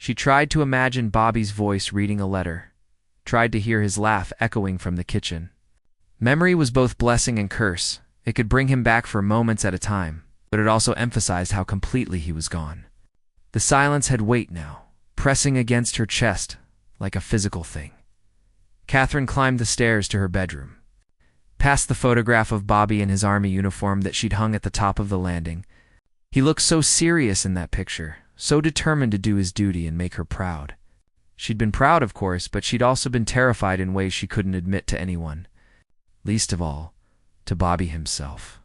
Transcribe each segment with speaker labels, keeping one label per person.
Speaker 1: She tried to imagine Bobby's voice reading a letter, tried to hear his laugh echoing from the kitchen. Memory was both blessing and curse. It could bring him back for moments at a time, but it also emphasized how completely he was gone. The silence had weight now, pressing against her chest like a physical thing. Catherine climbed the stairs to her bedroom. Past the photograph of Bobby in his army uniform that she'd hung at the top of the landing. He looked so serious in that picture, so determined to do his duty and make her proud. She'd been proud, of course, but she'd also been terrified in ways she couldn't admit to anyone. Least of all, to Bobby himself.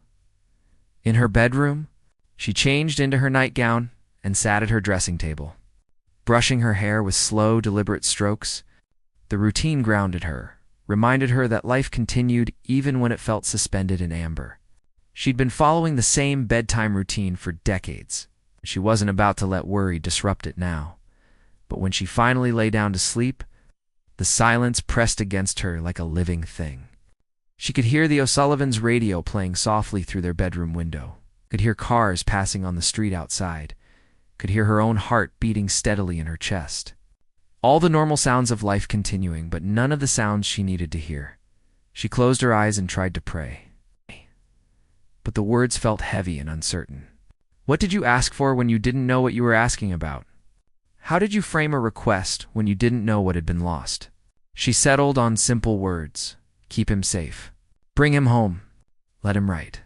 Speaker 1: In her bedroom, she changed into her nightgown and sat at her dressing table, brushing her hair with slow, deliberate strokes. The routine grounded her, reminded her that life continued even when it felt suspended in amber. She'd been following the same bedtime routine for decades. She wasn't about to let worry disrupt it now. But when she finally lay down to sleep, the silence pressed against her like a living thing. She could hear the O'Sullivans' radio playing softly through their bedroom window, could hear cars passing on the street outside, could hear her own heart beating steadily in her chest. All the normal sounds of life continuing, but none of the sounds she needed to hear. She closed her eyes and tried to pray. But the words felt heavy and uncertain. What did you ask for when you didn't know what you were asking about? How did you frame a request when you didn't know what had been lost? She settled on simple words. Keep him safe. Bring him home. Let him write.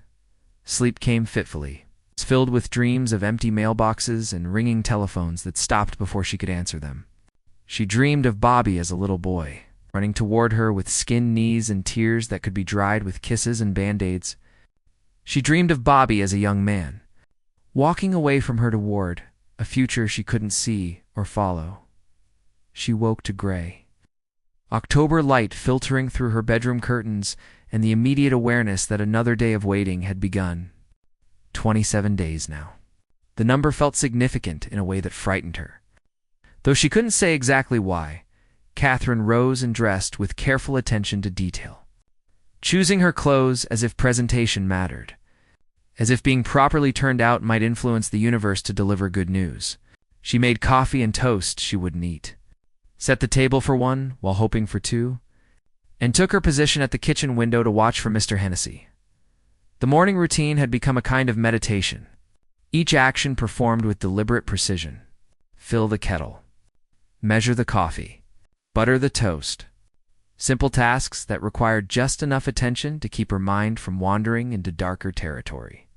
Speaker 1: Sleep came fitfully, filled with dreams of empty mailboxes and ringing telephones that stopped before she could answer them. She dreamed of Bobby as a little boy, running toward her with skinned knees and tears that could be dried with kisses and band-aids. She dreamed of Bobby as a young man, walking away from her toward a future she couldn't see or follow. She woke to gray. October light filtering through her bedroom curtains and the immediate awareness that another day of waiting had begun. 27 days now. The number felt significant in a way that frightened her. Though she couldn't say exactly why, Catherine rose and dressed with careful attention to detail, choosing her clothes as if presentation mattered, as if being properly turned out might influence the universe to deliver good news. She made coffee and toast she wouldn't eat, set the table for one while hoping for two, and took her position at the kitchen window to watch for Mr. Hennessy. The morning routine had become a kind of meditation, each action performed with deliberate precision. Fill the kettle, measure the coffee, butter the toast. Simple tasks that required just enough attention to keep her mind from wandering into darker territory.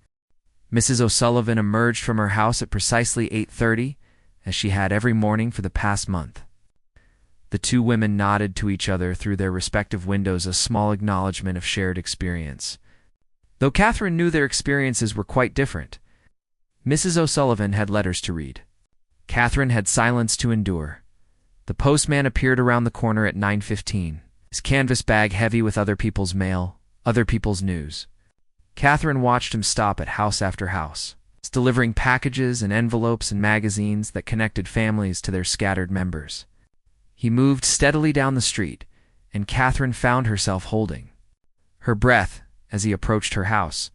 Speaker 1: Mrs. O'Sullivan emerged from her house at precisely 8:30, as she had every morning for the past month. The two women nodded to each other through their respective windows, a small acknowledgement of shared experience. Though Catherine knew their experiences were quite different, Mrs. O'Sullivan had letters to read. Catherine had silence to endure. The postman appeared around the corner at 9:15. His canvas bag heavy with other people's mail, other people's news. Catherine watched him stop at house after house, delivering packages and envelopes and magazines that connected families to their scattered members. He moved steadily down the street, and Catherine found herself holding her breath as he approached her house.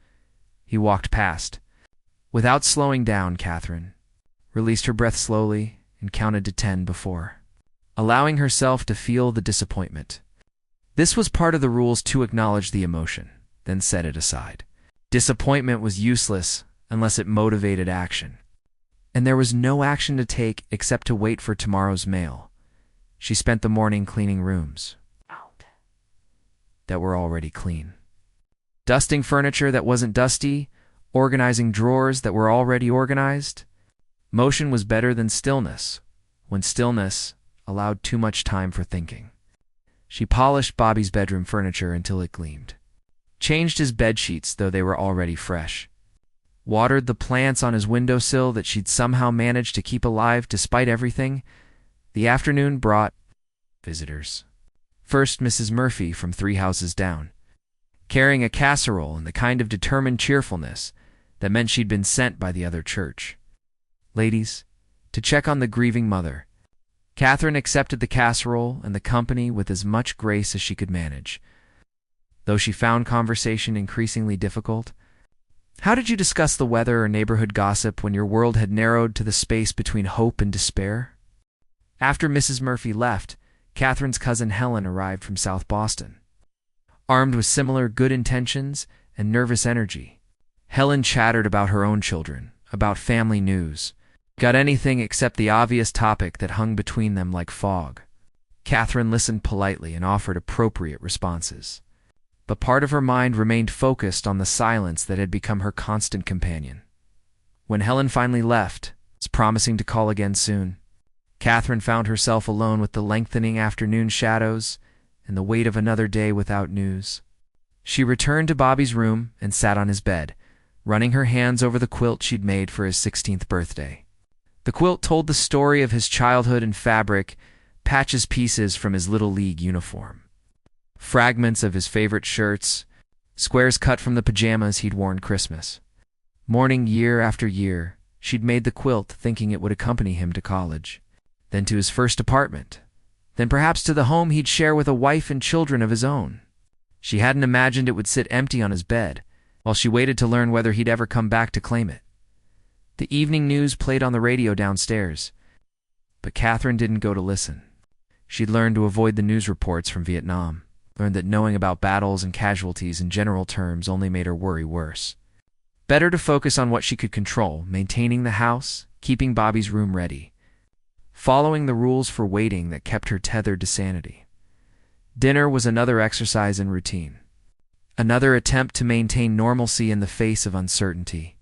Speaker 1: He walked past. Without slowing down, Catherine released her breath slowly and counted to 10 before, allowing herself to feel the disappointment. This was part of the rules to acknowledge the emotion, then set it aside. Disappointment was useless unless it motivated action. And there was no action to take except to wait for tomorrow's mail. She spent the morning cleaning rooms that were already clean, dusting furniture that wasn't dusty, organizing drawers that were already organized. Motion was better than stillness, when stillness allowed too much time for thinking. She polished Bobby's bedroom furniture until it gleamed, changed his bed sheets though they were already fresh, watered the plants on his windowsill that she'd somehow managed to keep alive despite everything. The afternoon brought visitors. First, Mrs. Murphy from 3 houses down, carrying a casserole and the kind of determined cheerfulness that meant she'd been sent by the other church. Ladies, to check on the grieving mother. Catherine accepted the casserole and the company with as much grace as she could manage, though she found conversation increasingly difficult. How did you discuss the weather or neighborhood gossip when your world had narrowed to the space between hope and despair? After Mrs. Murphy left, Catherine's cousin Helen arrived from South Boston, armed with similar good intentions and nervous energy. Helen chattered about her own children, about family news, got anything except the obvious topic that hung between them like fog. Catherine listened politely and offered appropriate responses, but part of her mind remained focused on the silence that had become her constant companion. When Helen finally left, promising to call again soon, Catherine found herself alone with the lengthening afternoon shadows and the weight of another day without news. She returned to Bobby's room and sat on his bed, running her hands over the quilt she'd made for his 16th birthday. The quilt told the story of his childhood in fabric, patches pieces from his Little League uniform, fragments of his favorite shirts, squares cut from the pajamas he'd worn Christmas. Morning year after year, she'd made the quilt thinking it would accompany him to college, then to his first apartment, then perhaps to the home he'd share with a wife and children of his own. She hadn't imagined it would sit empty on his bed, while she waited to learn whether he'd ever come back to claim it. The evening news played on the radio downstairs, but Catherine didn't go to listen. She'd learned to avoid the news reports from Vietnam, learned that knowing about battles and casualties in general terms only made her worry worse. Better to focus on what she could control, maintaining the house, keeping Bobby's room ready, following the rules for waiting that kept her tethered to sanity. Dinner was another exercise in routine, another attempt to maintain normalcy in the face of uncertainty.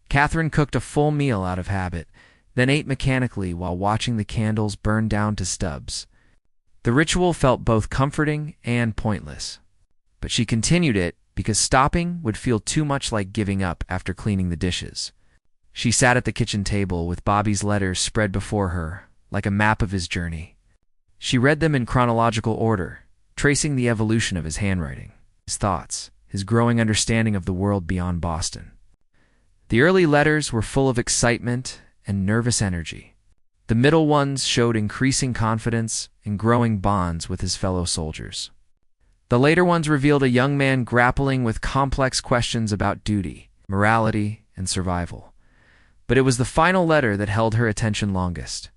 Speaker 1: Catherine cooked a full meal out of habit, then ate mechanically while watching the candles burn down to stubs. The ritual felt both comforting and pointless, but she continued it because stopping would feel too much like giving up after cleaning the dishes. She sat at the kitchen table with Bobby's letters spread before her, like a map of his journey. She read them in chronological order, tracing the evolution of his handwriting, his thoughts, his growing understanding of the world beyond Boston. The early letters were full of excitement and nervous energy. The middle ones showed increasing confidence and growing bonds with his fellow soldiers. The later ones revealed a young man grappling with complex questions about duty, morality, and survival. But it was the final letter that held her attention longest.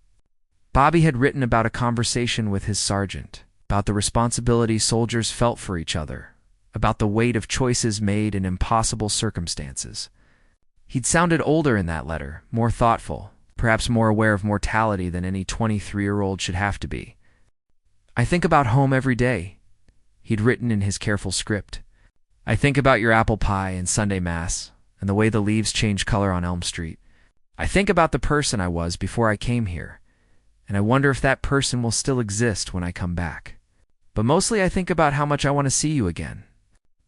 Speaker 1: Bobby had written about a conversation with his sergeant, about the responsibility soldiers felt for each other, about the weight of choices made in impossible circumstances. He'd sounded older in that letter, more thoughtful, perhaps more aware of mortality than any 23-year-old should have to be. "I think about home every day," he'd written in his careful script. "I think about your apple pie and Sunday Mass, and the way the leaves change color on Elm Street. I think about the person I was before I came here, and I wonder if that person will still exist when I come back. But mostly I think about how much I want to see you again.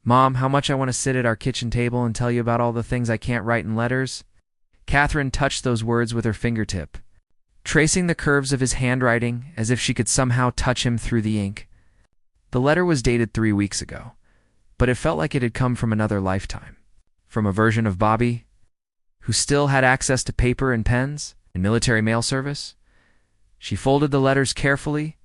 Speaker 1: Mom, how much I want to sit at our kitchen table and tell you about all the things I can't write in letters." Catherine touched those words with her fingertip, tracing the curves of his handwriting as if she could somehow touch him through the ink. The letter was dated 3 weeks ago, but it felt like it had come from another lifetime, from a version of Bobby who still had access to paper and pens and military mail service. She folded the letters carefully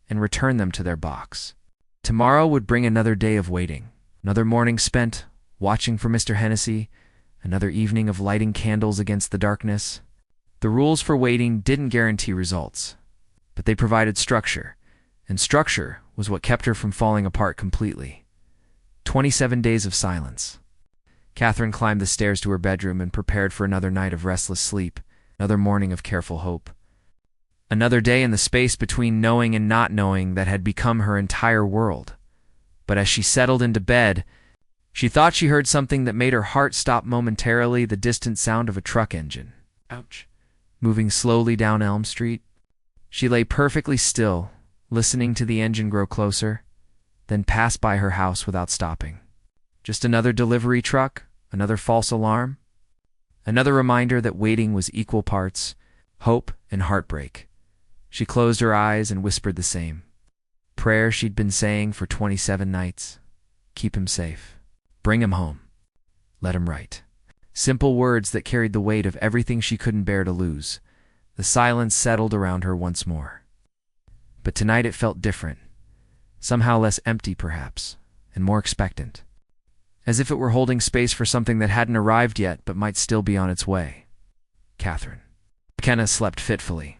Speaker 1: and returned them to their box. Tomorrow would bring another day of waiting, another morning spent watching for Mr. Hennessy, another evening of lighting candles against the darkness. The rules for waiting didn't guarantee results, but they provided structure, and structure was what kept her from falling apart completely. 27 days of silence. Catherine climbed the stairs to her bedroom and prepared for another night of restless sleep, another morning of careful hope. Another day in the space between knowing and not knowing that had become her entire world. But as she settled into bed, she thought she heard something that made her heart stop momentarily, the distant sound of a truck engine. Ouch. Moving slowly down Elm Street. She lay perfectly still, listening to the engine grow closer, then passed by her house without stopping. Just another delivery truck, another false alarm, another reminder that waiting was equal parts hope and heartbreak. She closed her eyes and whispered the same prayer she'd been saying for 27 nights. Keep him safe. Bring him home. Let him write. Simple words that carried the weight of everything she couldn't bear to lose. The silence settled around her once more. But tonight it felt different. Somehow less empty, perhaps, and more expectant. As if it were holding space for something that hadn't arrived yet but might still be on its way. Catherine. McKenna slept fitfully.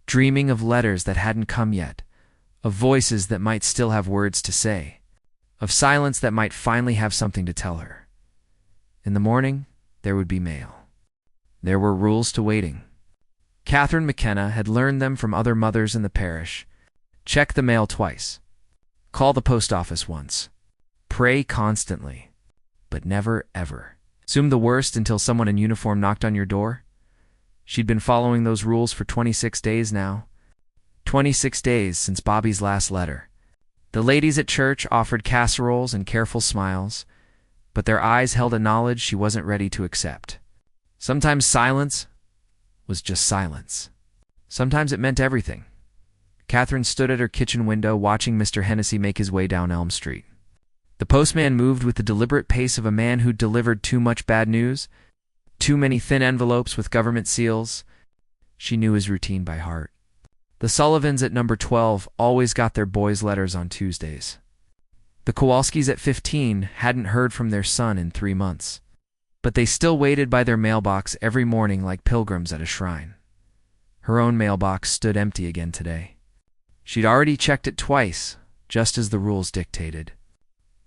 Speaker 1: dreaming of letters that hadn't come yet, of voices that might still have words to say, of silence that might finally have something to tell her. In the morning, there would be mail. There were rules to waiting. Catherine McKenna had learned them from other mothers in the parish. Check the mail twice. Call the post office once. Pray constantly, but never, ever assume the worst until someone in uniform knocked on your door. She'd been following those rules for 26 days now. 26 days since Bobby's last letter. The ladies at church offered casseroles and careful smiles, but their eyes held a knowledge she wasn't ready to accept. Sometimes silence was just silence. Sometimes it meant everything. Catherine stood at her kitchen window watching Mr. Hennessy make his way down Elm Street. The postman moved with the deliberate pace of a man who'd delivered too much bad news, too many thin envelopes with government seals. She knew his routine by heart. The Sullivans at number 12 always got their boys' letters on Tuesdays. The Kowalskis at 15 hadn't heard from their son in 3 months, but they still waited by their mailbox every morning like pilgrims at a shrine. Her own mailbox stood empty again today. She'd already checked it twice, just as the rules dictated,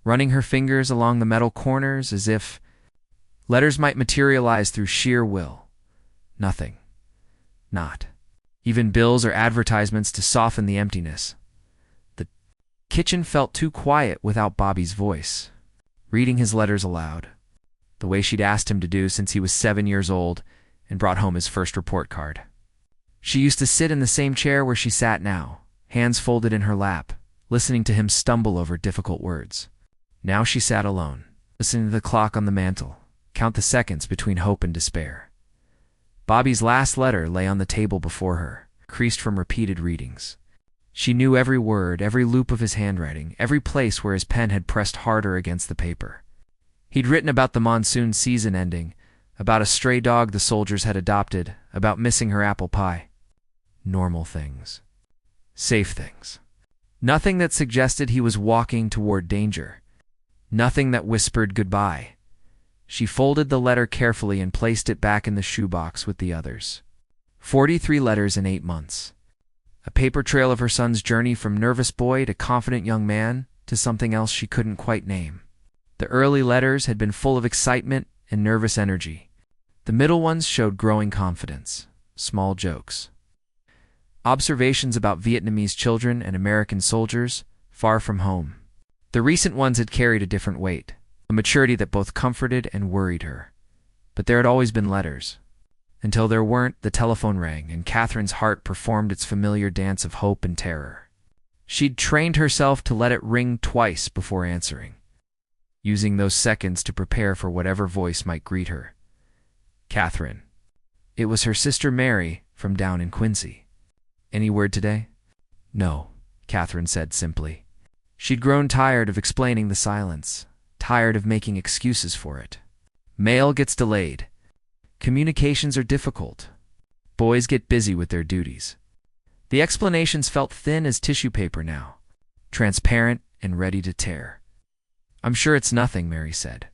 Speaker 1: running her fingers along the metal corners as if letters might materialize through sheer will. Nothing. Not even bills or advertisements to soften the emptiness. The kitchen felt too quiet without Bobby's voice, reading his letters aloud, the way she'd asked him to do since he was 7 years old and brought home his first report card. She used to sit in the same chair where she sat now, hands folded in her lap, listening to him stumble over difficult words. Now she sat alone, listening to the clock on the mantel, count the seconds between hope and despair. Bobby's last letter lay on the table before her, creased from repeated readings. She knew every word, every loop of his handwriting, every place where his pen had pressed harder against the paper. He'd written about the monsoon season ending, about a stray dog the soldiers had adopted, about missing her apple pie. Normal things. Safe things. Nothing that suggested he was walking toward danger. Nothing that whispered goodbye. She folded the letter carefully and placed it back in the shoebox with the others. 43 letters in 8 months. A paper trail of her son's journey from nervous boy to confident young man to something else she couldn't quite name. The early letters had been full of excitement and nervous energy. The middle ones showed growing confidence, small jokes, observations about Vietnamese children and American soldiers far from home. The recent ones had carried a different weight, a maturity that both comforted and worried her. But there had always been letters. Until there weren't, the telephone rang, and Catherine's heart performed its familiar dance of hope and terror. She'd trained herself to let it ring twice before answering, using those seconds to prepare for whatever voice might greet her. Catherine. It was her sister Mary from down in Quincy. Any word today? No, Catherine said simply. She'd grown tired of explaining the silence, tired of making excuses for it. Mail gets delayed. Communications are difficult. Boys get busy with their duties. The explanations felt thin as tissue paper now, transparent and ready to tear. I'm sure it's nothing, Mary said.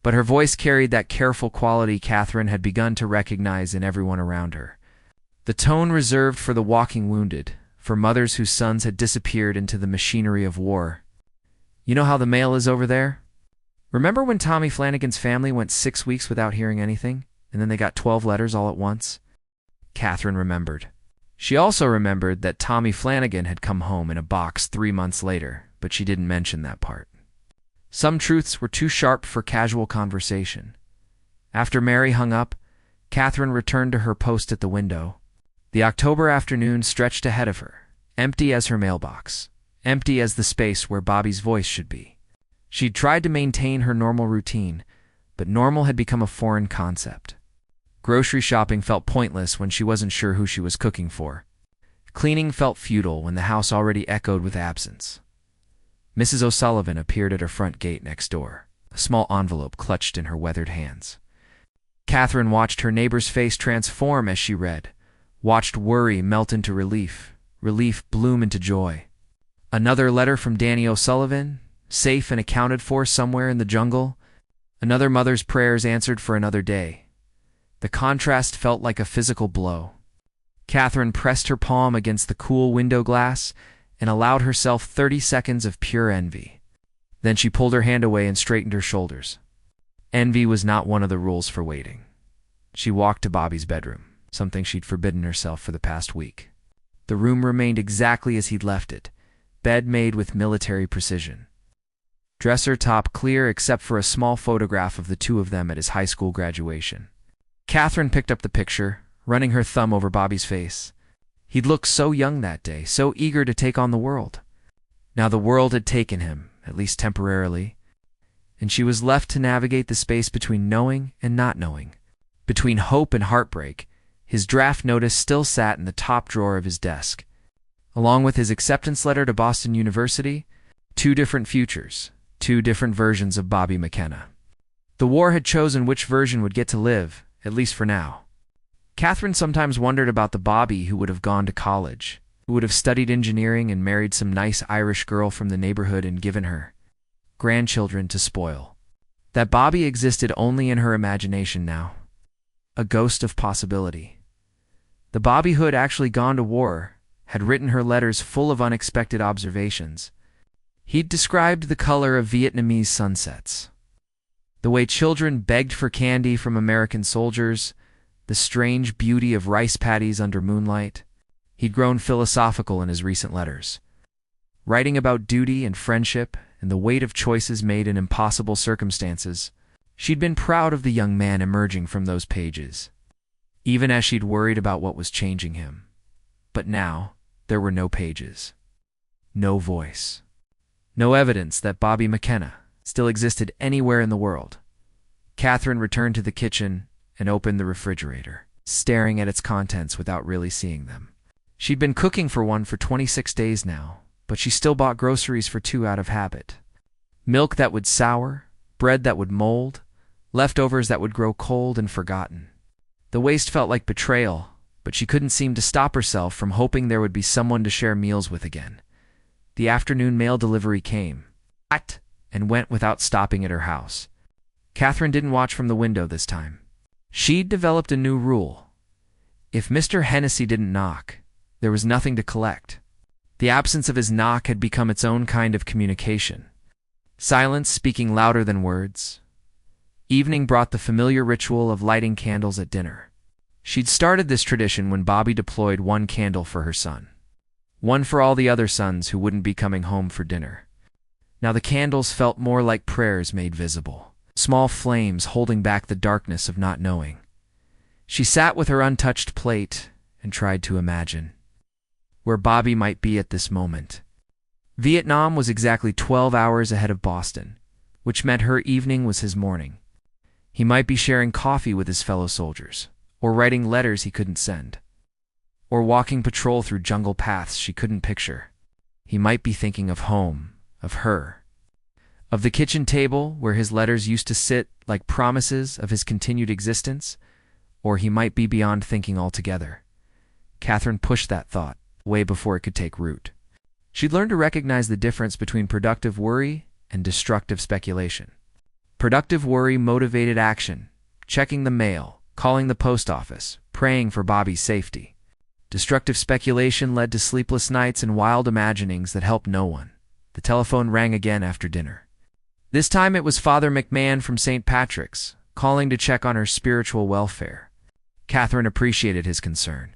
Speaker 1: But her voice carried that careful quality Catherine had begun to recognize in everyone around her. The tone reserved for the walking wounded, for mothers whose sons had disappeared into the machinery of war. You know how the mail is over there? Remember when Tommy Flanagan's family went 6 weeks without hearing anything, and then they got 12 letters all at once? Catherine remembered. She also remembered that Tommy Flanagan had come home in a box 3 months later, but she didn't mention that part. Some truths were too sharp for casual conversation. After Mary hung up, Catherine returned to her post at the window. The October afternoon stretched ahead of her, empty as her mailbox, empty as the space where Bobby's voice should be. She'd tried to maintain her normal routine, but normal had become a foreign concept. Grocery shopping felt pointless when she wasn't sure who she was cooking for. Cleaning felt futile when the house already echoed with absence. Mrs. O'Sullivan appeared at her front gate next door, a small envelope clutched in her weathered hands. Catherine watched her neighbor's face transform as she read, watched worry melt into relief, relief bloom into joy. Another letter from Danny O'Sullivan, safe and accounted for somewhere in the jungle. Another mother's prayers answered for another day. The contrast felt like a physical blow. Catherine pressed her palm against the cool window glass and allowed herself 30 seconds of pure envy. Then she pulled her hand away and straightened her shoulders. Envy was not one of the rules for waiting. She walked to Bobby's bedroom, something she'd forbidden herself for the past week. The room remained exactly as he'd left it, bed made with military precision. Dresser top clear except for a small photograph of the two of them at his high school graduation. Catherine picked up the picture, running her thumb over Bobby's face. He'd looked so young that day, so eager to take on the world. Now the world had taken him, at least temporarily, and she was left to navigate the space between knowing and not knowing. Between hope and heartbreak, his draft notice still sat in the top drawer of his desk. Along with his acceptance letter to Boston University, 2 different futures, 2 different versions of Bobby McKenna. The war had chosen which version would get to live, at least for now. Catherine sometimes wondered about the Bobby who would have gone to college, who would have studied engineering and married some nice Irish girl from the neighborhood and given her grandchildren to spoil. That Bobby existed only in her imagination now. A ghost of possibility. The Bobby who had actually gone to war had written her letters full of unexpected observations. He'd described the color of Vietnamese sunsets, the way children begged for candy from American soldiers, the strange beauty of rice paddies under moonlight. He'd grown philosophical in his recent letters, writing about duty and friendship and the weight of choices made in impossible circumstances. She'd been proud of the young man emerging from those pages, even as she'd worried about what was changing him. But now, there were no pages, no voice, no evidence that Bobby McKenna still existed anywhere in the world. Catherine returned to the kitchen and opened the refrigerator, staring at its contents without really seeing them. She'd been cooking for 26 days now, but she still bought groceries for 2 out of habit. Milk that would sour, bread that would mold, leftovers that would grow cold and forgotten. The waste felt like betrayal, but she couldn't seem to stop herself from hoping there would be someone to share meals with again. The afternoon mail delivery came, and went without stopping at her house. Catherine didn't watch from the window this time. She'd developed a new rule. If Mr. Hennessy didn't knock, there was nothing to collect. The absence of his knock had become its own kind of communication. Silence speaking louder than words. Evening brought the familiar ritual of lighting candles at dinner. She'd started this tradition when Bobby deployed 1 candle for her son, 1 for all the other sons who wouldn't be coming home for dinner. Now the candles felt more like prayers made visible, small flames holding back the darkness of not knowing. She sat with her untouched plate and tried to imagine where Bobby might be at this moment. Vietnam was exactly 12 hours ahead of Boston, which meant her evening was his morning. He might be sharing coffee with his fellow soldiers, or writing letters he couldn't send, or walking patrol through jungle paths she couldn't picture. He might be thinking of home, of her, of the kitchen table where his letters used to sit like promises of his continued existence, or he might be beyond thinking altogether. Catherine pushed that thought way before it could take root. She'd learned to recognize the difference between productive worry and destructive speculation. Productive worry motivated action, checking the mail, calling the post office, praying for Bobby's safety. Destructive speculation led to sleepless nights and wild imaginings that helped no one. The telephone rang again after dinner. This time it was Father McMahon from St. Patrick's, calling to check on her spiritual welfare. Catherine appreciated his concern,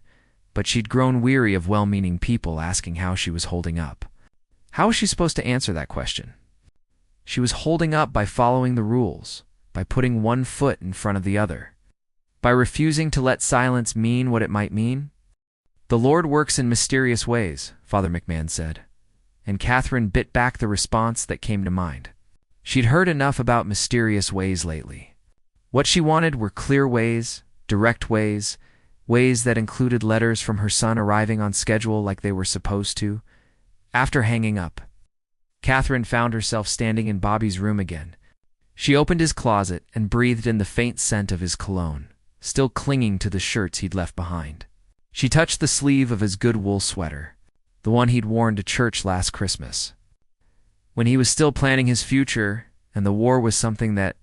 Speaker 1: but she'd grown weary of well-meaning people asking how she was holding up. How was she supposed to answer that question? She was holding up by following the rules, by putting 1 foot in front of the other, by refusing to let silence mean what it might mean. The Lord works in mysterious ways, Father McMahon said, and Catherine bit back the response that came to mind. She'd heard enough about mysterious ways lately. What she wanted were clear ways, direct ways, ways that included letters from her son arriving on schedule like they were supposed to. After hanging up, Catherine found herself standing in Bobby's room again. She opened his closet and breathed in the faint scent of his cologne, still clinging to the shirts he'd left behind. She touched the sleeve of his good wool sweater, the one he'd worn to church last Christmas, when he was still planning his future and the war was something that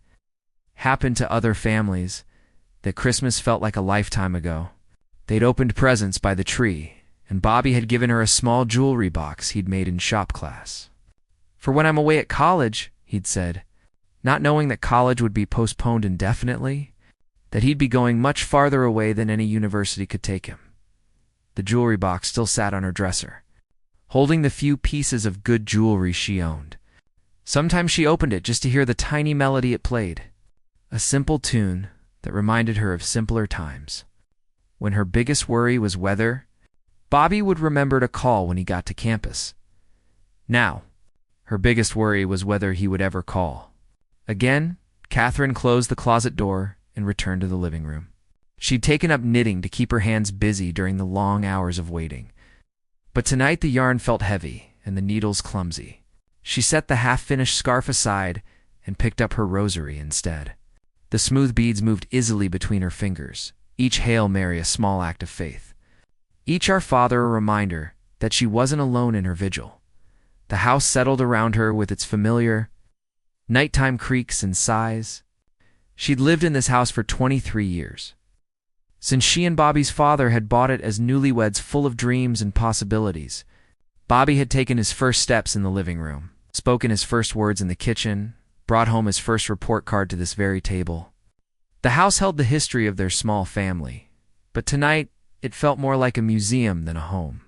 Speaker 1: happened to other families, that Christmas felt like a lifetime ago. They'd opened presents by the tree, and Bobby had given her a small jewelry box he'd made in shop class. "For when I'm away at college," he'd said, not knowing that college would be postponed indefinitely, that he'd be going much farther away than any university could take him. The jewelry box still sat on her dresser, holding the few pieces of good jewelry she owned. Sometimes she opened it just to hear the tiny melody it played, a simple tune that reminded her of simpler times. When her biggest worry was weather, Bobby would remember to call when he got to campus. Now, her biggest worry was whether he would ever call. Again, Catherine closed the closet door and returned to the living room. She'd taken up knitting to keep her hands busy during the long hours of waiting. But tonight the yarn felt heavy and the needles clumsy. She set the half-finished scarf aside and picked up her rosary instead. The smooth beads moved easily between her fingers, each Hail Mary a small act of faith. Each Our Father a reminder that she wasn't alone in her vigil. The house settled around her with its familiar nighttime creaks and sighs. She'd lived in this house for 23 years. Since she and Bobby's father had bought it as newlyweds full of dreams and possibilities, Bobby had taken his first steps in the living room, spoken his first words in the kitchen, brought home his first report card to this very table. The house held the history of their small family, but tonight it felt more like a museum than a home.